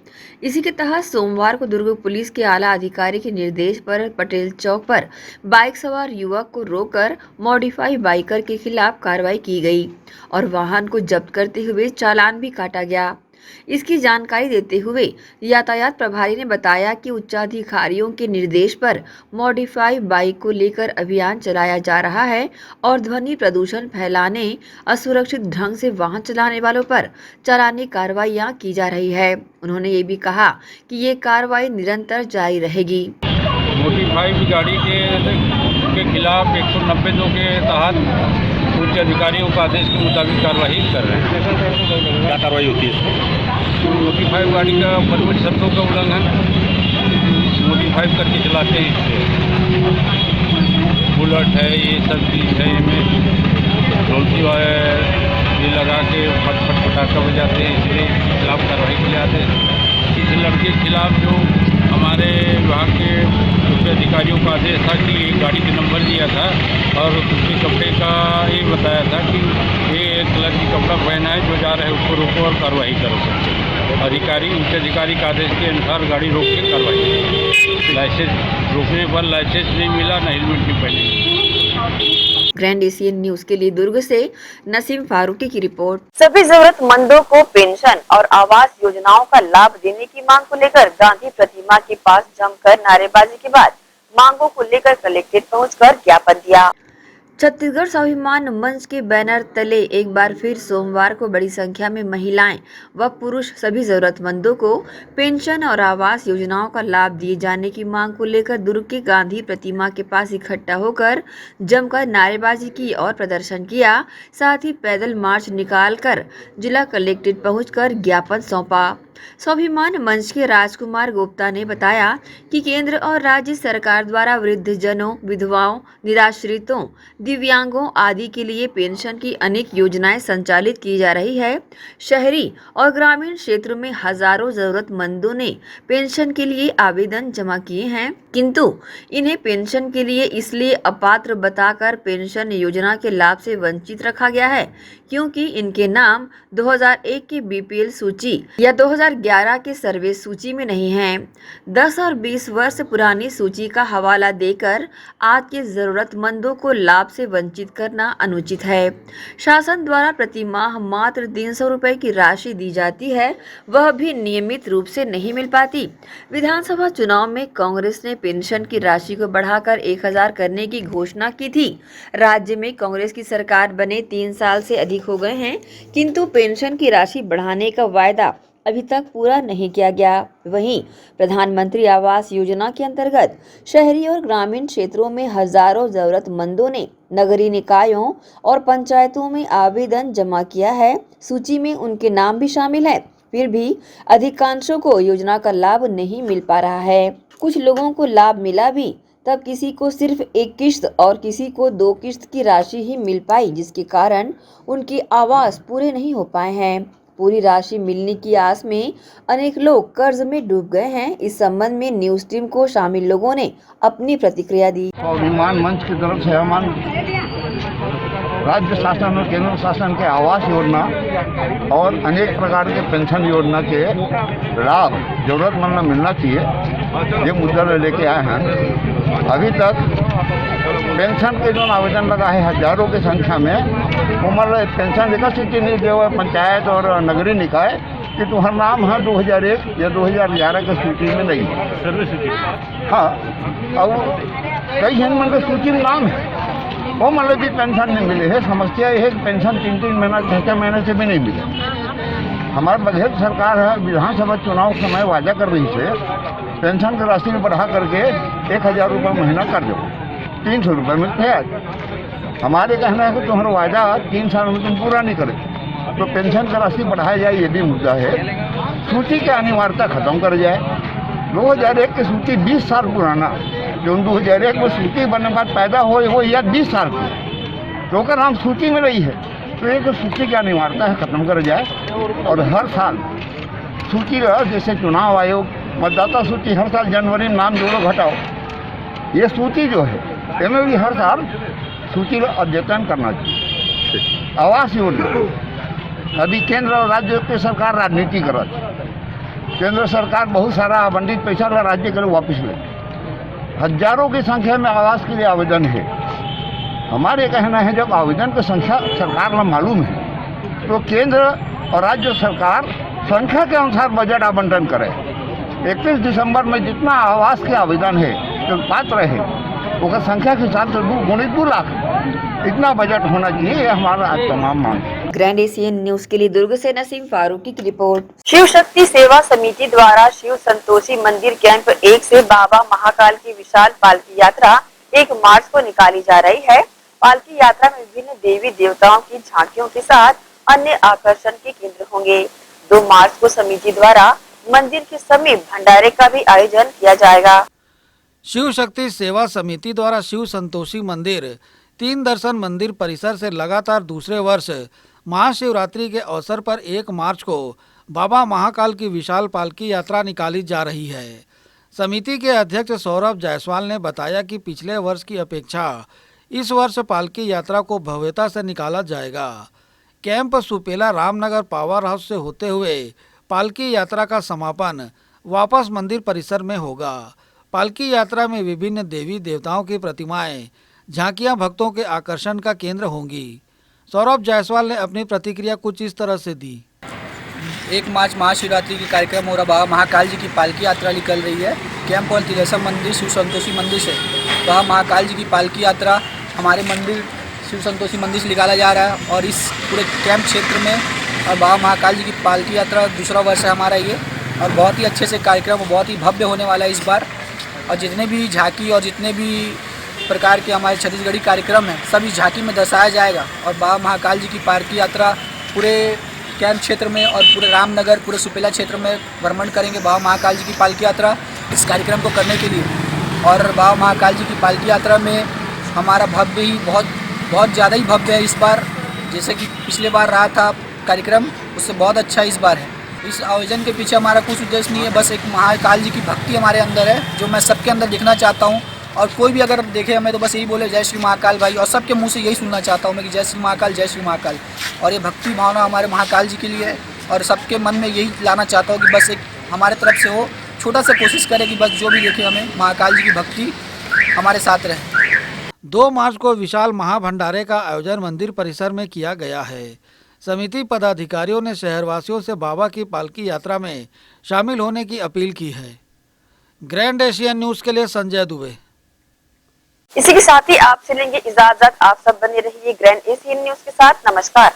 इसी के तहत सोमवार को दुर्ग पुलिस के आला अधिकारी के निर्देश पर पटेल चौक पर बाइक सवार युवक को रोककर मॉडिफाई बाइकर के खिलाफ कार्रवाई की गई और वाहन को जब्त करते हुए चालान भी काटा गया। इसकी जानकारी देते हुए यातायात प्रभारी ने बताया कि उच्चाधिकारियों के निर्देश पर मॉडिफाई बाइक को लेकर अभियान चलाया जा रहा है और ध्वनि प्रदूषण फैलाने, असुरक्षित ढंग से वाहन चलाने वालों पर चालानी कार्रवाइयां की जा रही है। उन्होंने ये भी कहा कि ये कार्रवाई निरंतर जारी रहेगी। मॉडिफाई गाड़ी के खिलाफ 190 के तहत उच्च अधिकारियों का आदेश के मुताबिक कार्रवाई कर रहे हैं। क्या कार्रवाई होती है इसमें? मॉडिफाई गाड़ी का परमिट शर्तों का उल्लंघन, मॉडिफाई करके चलाते हैं, इससे बुलेट है, ये सब चीज़ है, इनमें ढोलकी ये लगा के फट पटाखा बजाते हैं, इसलिए खिलाफ कार्रवाई की जाती है। इस लड़के के खिलाफ जो हमारे विभाग के उच्च अधिकारियों का आदेश था कि गाड़ी के नंबर दिया था और उसके कपड़े का ये बताया था कि ये एक कलर की कपड़ा पहना है, जो जा रहे हैं उसको रोको और कार्रवाई करो। उच्च अधिकारी का आदेश के अनुसार गाड़ी रोक के कार्रवाई। लाइसेंस रोकने पर लाइसेंस नहीं मिला, न हेलमेट नहीं पहने। ग्रैंड एशियन न्यूज के लिए दुर्ग से नसीम फारूकी की रिपोर्ट। सभी जरूरतमंदों को पेंशन और आवास योजनाओं का लाभ देने की मांग को लेकर गांधी प्रतिमा के पास जमकर नारेबाजी के बाद मांगों को लेकर कलेक्ट्रेट पहुंचकर ज्ञापन दिया। छत्तीसगढ़ स्वाभिमान मंच के बैनर तले एक बार फिर सोमवार को बड़ी संख्या में महिलाएं व पुरुष सभी जरूरतमंदों को पेंशन और आवास योजनाओं का लाभ दिए जाने की मांग को लेकर दुर्ग के गांधी प्रतिमा के पास इकट्ठा होकर जमकर नारेबाजी की और प्रदर्शन किया। साथ ही पैदल मार्च निकालकर जिला कलेक्ट्रेट पहुंचकर ज्ञापन सौंपा। स्वाभिमान मंच के राजकुमार गुप्ता ने बताया कि केंद्र और राज्य सरकार द्वारा वृद्धजनों, विधवाओं, निराश्रितों, दिव्यांगों आदि के लिए पेंशन की अनेक योजनाएं संचालित की जा रही है। शहरी और ग्रामीण क्षेत्रों में हजारों जरूरतमंदों ने पेंशन के लिए आवेदन जमा किए हैं, किंतु इन्हें पेंशन के लिए इसलिए अपात्र बताकर पेंशन योजना के लाभ से वंचित रखा गया है क्योंकि इनके नाम 2001 की बीपीएल सूची या 2011 के सर्वे सूची में नहीं हैं। 10 और 20 वर्ष पुरानी सूची का हवाला देकर आज के जरूरतमंदों को लाभ से वंचित करना अनुचित है। शासन द्वारा प्रति माह मात्र 300 रुपए की राशि दी जाती है, वह भी नियमित रूप से नहीं मिल पाती। विधानसभा चुनाव में कांग्रेस ने पेंशन की राशि को बढ़ाकर 1000 करने की घोषणा की थी। राज्य में कांग्रेस की सरकार बने 3 साल से अधिक हो गए हैं, किंतु पेंशन की राशि बढ़ाने का वायदा अभी तक पूरा नहीं किया गया। वहीं प्रधानमंत्री आवास योजना के अंतर्गत शहरी और ग्रामीण क्षेत्रों में हजारों जरूरतमंदों ने नगरीय निकायों और पंचायतों में आवेदन जमा किया है। सूची में उनके नाम भी शामिल है, फिर भी अधिकांशों को योजना का लाभ नहीं मिल पा रहा है। कुछ लोगों को लाभ मिला भी, तब किसी को सिर्फ 1 किश्त और किसी को 2 किश्त की राशि ही मिल पाई, जिसके कारण उनके आवास पूरे नहीं हो पाए हैं। पूरी राशि मिलने की आस में अनेक लोग कर्ज में डूब गए हैं। इस संबंध में न्यूज टीम को शामिल लोगों ने अपनी प्रतिक्रिया दी। स्वाभिमान मंच की तरफ से हम राज्य शासन और केंद्र शासन के आवास योजना और अनेक प्रकार के पेंशन योजना के लाभ जरूरतमंद मिलना चाहिए, ये मुद्दा लेके आए हैं। अभी तक पेंशन के जो आवेदन लगा है हजारों की संख्या में, वो मतलब पेंशन लेकर सूची नहीं जो पंचायत और नगरीय निकाय कि तुम्हारा नाम है 2001 या 2011 के सूची में नहीं है। हाँ, अब कई जन के सूची में नाम है, वो मतलब भी पेंशन नहीं मिले है। समस्या ये है कि पेंशन 3-3 महीना 6-6 महीने से भी नहीं मिले। हमारी बजट सरकार है, विधानसभा चुनाव के समय वादा कर रही है पेंशन की राशि में बढ़ा करके 1000 रुपये महीना कर दो, 300 रुपये मिलते हैं आज। हमारे कहना है कि तुम्हारा वादा 3 साल में तुम पूरा नहीं करे तो पेंशन की राशि बढ़ाया जाए, ये भी मुद्दा है। सूची की अनिवार्यता खत्म कर जाए। 2001 की सूची 20 साल पुराना, जो 2001 में सूची बनने के बाद पैदा हो या 20 साल की तो का नाम सूची में रही है, तो एक सूची क्या नहीं मारता है, खत्म कर जाए। और हर साल सूची रहा, जैसे चुनाव आयोग मतदाता सूची हर साल जनवरी में नाम जोड़ो घटाओ, ये सूची जो है इसमें भी हर साल सूची का अद्यतन करना चाहिए। आवास योजना अभी केंद्र और राज्य की सरकार राजनीति कर रही है। केंद्र सरकार बहुत सारा आवंटित पैसा राज्य के लिए वापस ले, हजारों की संख्या में आवास के लिए आवेदन है। हमारे कहना है जब आवेदन की संख्या सरकार को मालूम है तो केंद्र और राज्य सरकार संख्या के अनुसार बजट आवंटन करे। 31 दिसंबर में जितना आवास के आवेदन है जो पात्र है उसका संख्या के हिसाब से 2 लाख इतना बजट होना चाहिए। ये हमारा आज तमाम मांग है। ग्रैंड एशियन न्यूज के लिए दुर्ग से नसीम फारूकी की रिपोर्ट। शिव शक्ति सेवा समिति द्वारा शिव संतोषी मंदिर कैंप 1 से बाबा महाकाल की विशाल पालकी यात्रा 1 मार्च को निकाली जा रही है। पालकी यात्रा में विभिन्न देवी देवताओं की झांकियों के साथ अन्य आकर्षण के केंद्र होंगे। 2 मार्च को समिति द्वारा मंदिर के समीप भंडारे का भी आयोजन किया जाएगा। शिव शक्ति सेवा समिति द्वारा शिव संतोषी मंदिर 3 दर्शन मंदिर परिसर से लगातार दूसरे वर्ष महाशिवरात्रि के अवसर पर 1 मार्च को बाबा महाकाल की विशाल पालकी यात्रा निकाली जा रही है। समिति के अध्यक्ष सौरभ जायसवाल ने बताया कि पिछले वर्ष की अपेक्षा इस वर्ष पालकी यात्रा को भव्यता से निकाला जाएगा। Camp Supela Ramnagar power house से होते हुए पालकी यात्रा का समापन वापस मंदिर परिसर में होगा। पालकी यात्रा में विभिन्न देवी देवताओं की प्रतिमाएं, झांकियां भक्तों के आकर्षण का केंद्र होंगी। सौरभ जायसवाल ने अपनी प्रतिक्रिया कुछ इस तरह से दी। 1 मार्च महाशिवरात्रि की कार्यक्रम हो रहा, बाबा महाकाल जी की पालकी यात्रा निकल रही है। कैंप हॉल तिलेश्वर मंदिर शिव संतोषी मंदिर से बाबा महाकाल जी की पालकी यात्रा हमारे मंदिर शिव संतोषी मंदिर से निकाला जा रहा है और इस पूरे कैंप क्षेत्र में और बाबा महाकाल जी की पालकी यात्रा दूसरा वर्ष है हमारा ये, और बहुत ही अच्छे से कार्यक्रम बहुत ही भव्य होने वाला है इस बार। और जितने भी झांकी और जितने भी प्रकार के हमारे छत्तीसगढ़ी कार्यक्रम हैं सब इस झांकी में दर्शाया जाएगा। और बाबा महाकाल जी की पालकी यात्रा पूरे कैंप क्षेत्र में और पूरे रामनगर पूरे सुपेला क्षेत्र में भ्रमण करेंगे बाबा महाकाल जी की पालकी यात्रा इस कार्यक्रम को करने के लिए। और बाबा महाकाल जी की पालकी यात्रा में हमारा भव्य ही बहुत ज़्यादा ही भव्य है इस बार, जैसे कि पिछले बार रहा था कार्यक्रम उससे बहुत अच्छा इस बार है। इस आयोजन के पीछे हमारा कुछ उद्देश्य नहीं है, बस एक महाकाल जी की भक्ति हमारे अंदर है जो मैं सबके अंदर दिखना चाहता हूँ। और कोई भी अगर देखे हमें तो बस यही बोले जय श्री महाकाल भाई, और सबके मुंह से यही सुनना चाहता हूँ मैं कि जय श्री महाकाल जय श्री महाकाल। और ये भक्ति भावना हमारे महाकाल जी के लिए है और सबके मन में यही लाना चाहता हूँ कि बस एक हमारे तरफ से हो छोटा सा कोशिश करें कि बस जो भी देखे हमें महाकाल जी की भक्ति हमारे साथ रहे। 2 मार्च को विशाल महाभंडारे का आयोजन मंदिर परिसर में किया गया है। समिति पदाधिकारियों ने शहरवासियों से बाबा की पालकी यात्रा में शामिल होने की अपील की है। ग्रैंड एशियन न्यूज के लिए संजय दुबे। इसी के साथ ही आपसे लेंगे इजाजत। आप सब बने रहिए ग्रैंड एशियन न्यूज के साथ। नमस्कार।